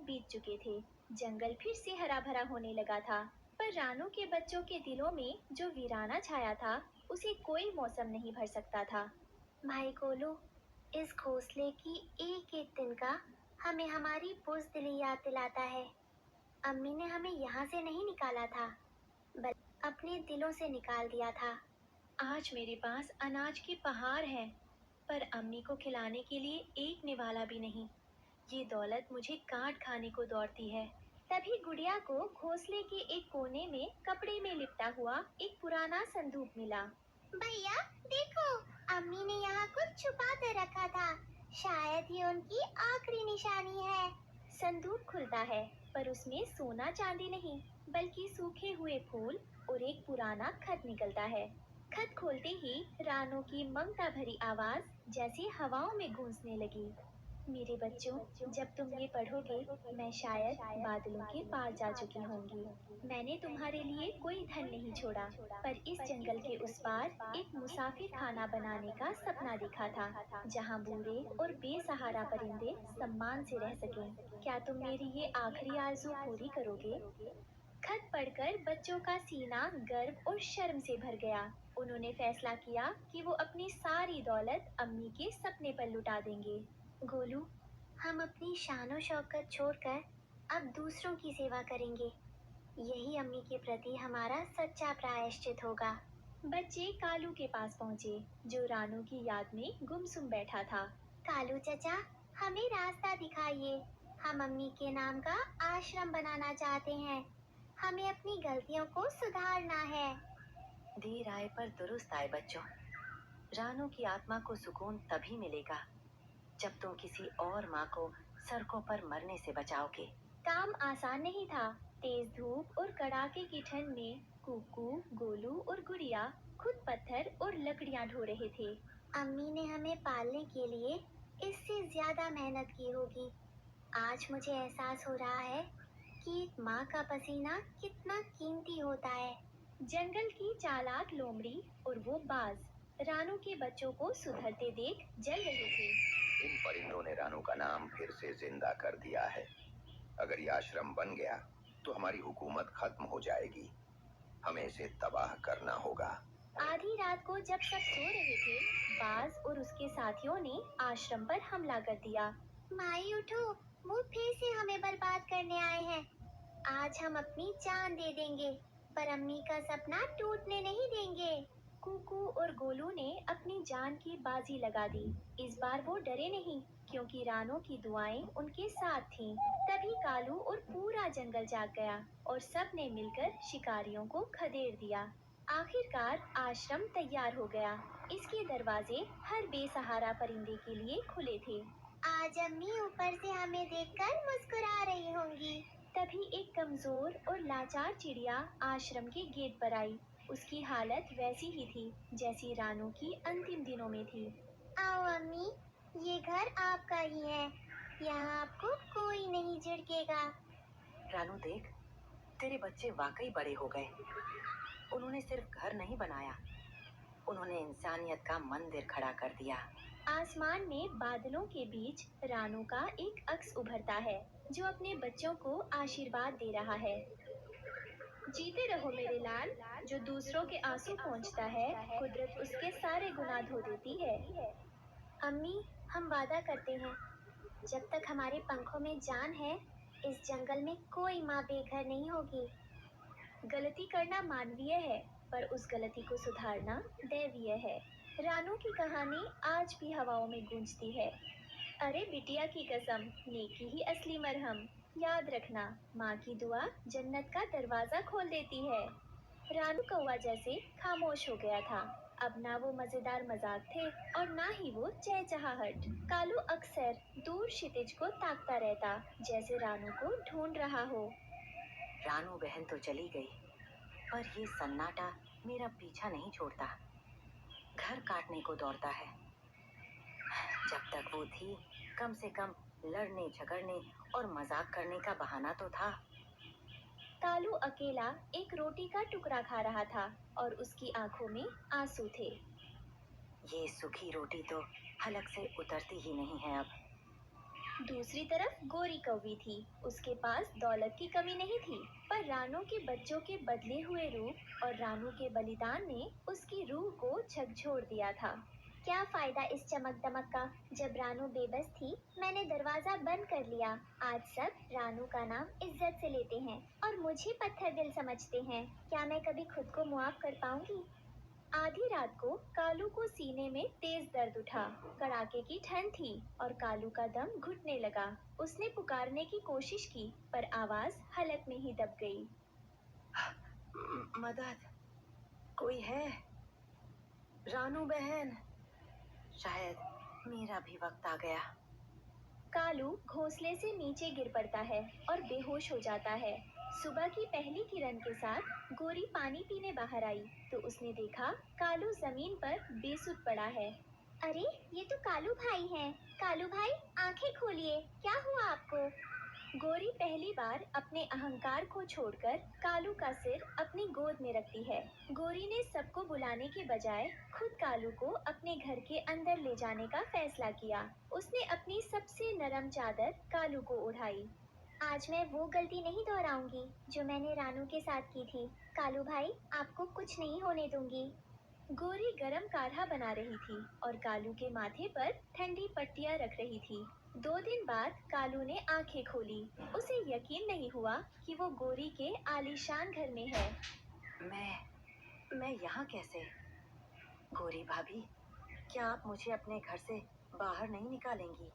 बीत चुके थे। जंगल फिर से हरा भरा होने लगा था, पर रानू के बच्चों के दिलों में जो वीराना छाया था, उसे कोई मौसम नहीं भर सकता था। भाई गोलू, इस घोंसले की एक एक तिनका हमें हमारी बुज़दिली याद दिलाता है। अम्मी ने हमें यहाँ से नहीं निकाला था, बल्कि अपने दिलों से निकाल दिया था। आज मेरे पास अनाज के पहाड़ हैं, पर अम्मी को खिलाने के लिए एक निवाला भी नहीं। ये दौलत मुझे काट खाने को दौड़ती है। तभी गुड़िया को घोंसले के एक कोने में कपड़े में लिपटा हुआ एक पुराना संदूक मिला। भैया देखो, अम्मी ने यहाँ कुछ छुपा कर रखा था। शायद ये उनकी आखिरी निशानी है। संदूक खुलता है, पर उसमें सोना चांदी नहीं, बल्कि सूखे हुए फूल और एक पुराना खत निकलता है। खत खोलते ही रानू की ममता भरी आवाज जैसे हवाओं में गूंजने लगी। मेरे बच्चों, जब तुम ये पढ़ोगे, मैं शायद बादलों के पार जा चुकी होंगी। मैंने तुम्हारे लिए कोई धन नहीं छोड़ा, पर इस जंगल के उस पार एक मुसाफिर खाना बनाने का सपना देखा था, जहाँ बूढ़े और बेसहारा परिंदे सम्मान से रह सकें। क्या तुम मेरी ये आखिरी आरज़ू पूरी करोगे? खत पढ़कर बच्चों का सीना गर्व और शर्म से भर गया। उन्होंने फैसला किया कि वो अपनी सारी दौलत अम्मी के सपने पर लुटा देंगे। गोलू, हम अपनी शानो शौकत छोड़कर अब दूसरों की सेवा करेंगे। यही अम्मी के प्रति हमारा सच्चा प्रायश्चित होगा। बच्चे कालू के पास पहुँचे, जो रानू की याद में गुमसुम बैठा था। कालू चचा, हमें रास्ता दिखाइए। हम अम्मी के नाम का आश्रम बनाना चाहते हैं। हमें अपनी गलतियों को सुधारना है। देर आए पर दुरुस्त आए बच्चों। रानू की आत्मा को सुकून तभी मिलेगा जब तुम किसी और माँ को सड़कों पर मरने से बचाओगे। काम आसान नहीं था। तेज धूप और कड़ाके की ठंड में कुकू, गोलू और गुड़िया खुद पत्थर और लकड़ियाँ ढो रहे थे। अम्मी ने हमें पालने के लिए इससे ज्यादा मेहनत की होगी। आज मुझे एहसास हो रहा है कि एक माँ का पसीना कितना कीमती होता है। जंगल की चालाक लोमड़ी और वो बाज रानू के बच्चों को सुधरते देख जल रहे थे। इन परिंदों ने रानू का नाम फिर से जिंदा कर दिया है। अगर ये आश्रम बन गया तो हमारी हुकूमत खत्म हो जाएगी। हमें इसे तबाह करना होगा। आधी रात को जब सब सो रहे थे, बाज और उसके साथियों ने आश्रम पर हमला कर दिया। माई उठो, वो फिर से हमें बर्बाद करने आए हैं। आज हम अपनी जान दे देंगे, पर अम्मी का सपना टूटने नहीं देंगे। कुकू और गोलू ने अपनी जान की बाजी लगा दी। इस बार वो डरे नहीं, क्योंकि रानू की दुआएं उनके साथ थीं। तभी कालू और पूरा जंगल जाग गया और सब ने मिलकर शिकारियों को खदेड़ दिया। आखिरकार आश्रम तैयार हो गया। इसके दरवाजे हर बेसहारा परिंदे के लिए खुले थे। आज अम्मी ऊपर से हमें देखकर मुस्कुरा रही होंगी। तभी एक कमजोर और लाचार चिड़िया आश्रम के गेट पर आई। उसकी हालत वैसी ही थी जैसी रानू की अंतिम दिनों में थी। आओ अम्मी, ये घर आपका ही है। यहाँ आपको कोई नहीं झिड़केगा। रानू देख, तेरे बच्चे वाकई बड़े हो गए। उन्होंने सिर्फ घर नहीं बनाया, उन्होंने इंसानियत का मंदिर खड़ा कर दिया। आसमान में बादलों के बीच रानू का एक अक्स उभरता है, जो अपने बच्चों को आशीर्वाद दे रहा है। जीते रहो मेरे लाल। जो दूसरों के आंसू पोंछता है, कुदरत उसके सारे गुनाह धो देती है। अम्मी, हम वादा करते हैं, जब तक हमारे पंखों में जान है, इस जंगल में कोई माँ बेघर नहीं होगी। गलती करना मानवीय है, पर उस गलती को सुधारना दैवीय है। रानू की कहानी आज भी हवाओं में गूंजती है। अरे बिटिया की कसम, नेकी ही असली मरहम। याद रखना, माँ की दुआ जन्नत का दरवाजा खोल देती है। रानू कौवा जैसे खामोश हो गया था। अब ना वो मजेदार मजाक थे और ना ही वो चहचहाहट। कालू अक्सर दूर क्षितिज को ताकता रहता, जैसे रानू को ढूंढ रहा हो। रानू बहन तो चली गई, पर ये सन्नाटा मेरा पीछा नहीं छोड़ता। घर काटने को दौड़ता है। जब तक वो थी, कम से कम लड़ने झगड़ने और मजाक करने का बहाना तो था। कालू अकेला एक रोटी का टुकड़ा खा रहा था और उसकी आंखों में आंसू थे। ये सूखी रोटी तो हलक से उतरती ही नहीं है अब। दूसरी तरफ गोरी कौवी थी। उसके पास दौलत की कमी नहीं थी, पर रानू के बच्चों के बदले हुए रूप और रानू के बलिदान ने उसकी रूह को झकझोर दिया था। क्या फायदा इस चमक दमक का, जब रानू बेबस थी मैंने दरवाजा बंद कर लिया। आज सब रानू का नाम इज्जत से लेते हैं और मुझे पत्थर दिल समझते हैं। क्या मैं कभी खुद को मुआफ कर पाऊंगी? आधी रात को कालू को सीने में तेज दर्द उठा। कड़ाके की ठंड थी और कालू का दम घुटने लगा। उसने पुकारने की कोशिश की, पर आवाज हलक में ही दब गई। मदद, कोई है? रानू बहन, शायद मेरा भी वक्त आ गया। कालू घोंसले से नीचे गिर पड़ता है और बेहोश हो जाता है। सुबह की पहली किरण के साथ गोरी पानी पीने बाहर आई तो उसने देखा कालू जमीन पर बेसुध पड़ा है। अरे ये तो कालू भाई हैं। कालू भाई आंखें खोलिए, क्या हुआ आपको? गोरी पहली बार अपने अहंकार को छोड़कर कालू का सिर अपनी गोद में रखती है। गोरी ने सबको बुलाने के बजाय खुद कालू को अपने घर के अंदर ले जाने का फैसला किया। उसने अपनी सबसे नरम चादर कालू को ओढ़ाई। आज मैं वो गलती नहीं दोहराऊंगी जो मैंने रानू के साथ की थी। कालू भाई आपको कुछ नहीं होने दूंगी। गोरी गरम काढ़ा बना रही थी और कालू के माथे पर ठंडी पट्टियां रख रही थी। 2 दिन बाद कालू ने आंखें खोली। उसे यकीन नहीं हुआ कि वो गोरी के आलीशान घर में है। मैं यहाँ कैसे? गोरी भाभी, क्या आप मुझे अपने घर से बाहर नहीं निकालेंगी?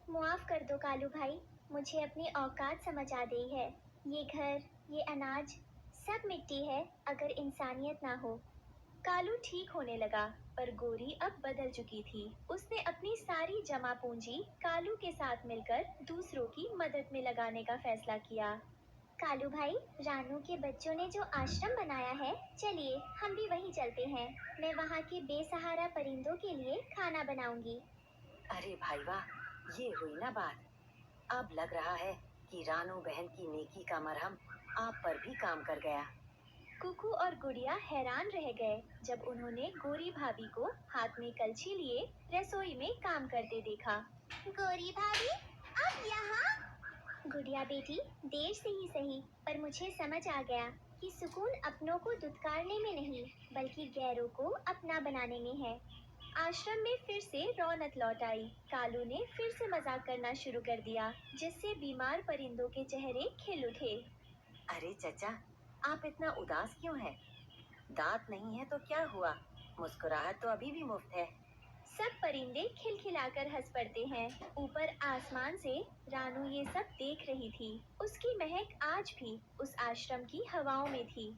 मुआफ कर दो कालू भाई, मुझे अपनी औकात समझ आ गई है। ये घर, ये अनाज, सब मिट्टी है अगर इंसानियत ना हो। कालू ठीक होने लगा, पर गोरी अब बदल चुकी थी। उसने अपनी सारी जमा पूंजी कालू के साथ मिलकर दूसरों की मदद में लगाने का फैसला किया। कालू भाई, रानू के बच्चों ने जो आश्रम बनाया है, चलिए हम भी वहीं चलते हैं। मैं वहाँ के बेसहारा परिंदों के लिए खाना बनाऊंगी। अरे भाई वाह, ये हुई ना बात। अब लग रहा है कि रानू बहन की नेकी का मरहम आप पर भी काम कर गया। कुकू और गुड़िया हैरान रह गए जब उन्होंने गोरी भाभी को हाथ में कलछी लिए रसोई में काम करते देखा। गोरी भाभी, आप यहाँ? गुड़िया बेटी, देर से ही सही, पर मुझे समझ आ गया कि सुकून अपनों को दुत्कारने में नहीं, बल्कि गैरों को अपना बनाने में है। आश्रम में फिर से रौनक लौट आई। कालू ने फिर से मजाक करना शुरू कर दिया, जिससे बीमार परिंदों के चेहरे खिल उठे। अरे चचा, आप इतना उदास क्यों हैं? दांत नहीं है तो क्या हुआ? मुस्कुराहट तो अभी भी मुफ्त है। सब परिंदे खिलखिलाकर हंस पड़ते हैं। ऊपर आसमान से रानू ये सब देख रही थी। उसकी महक आज भी उस आश्रम की हवाओं में थी।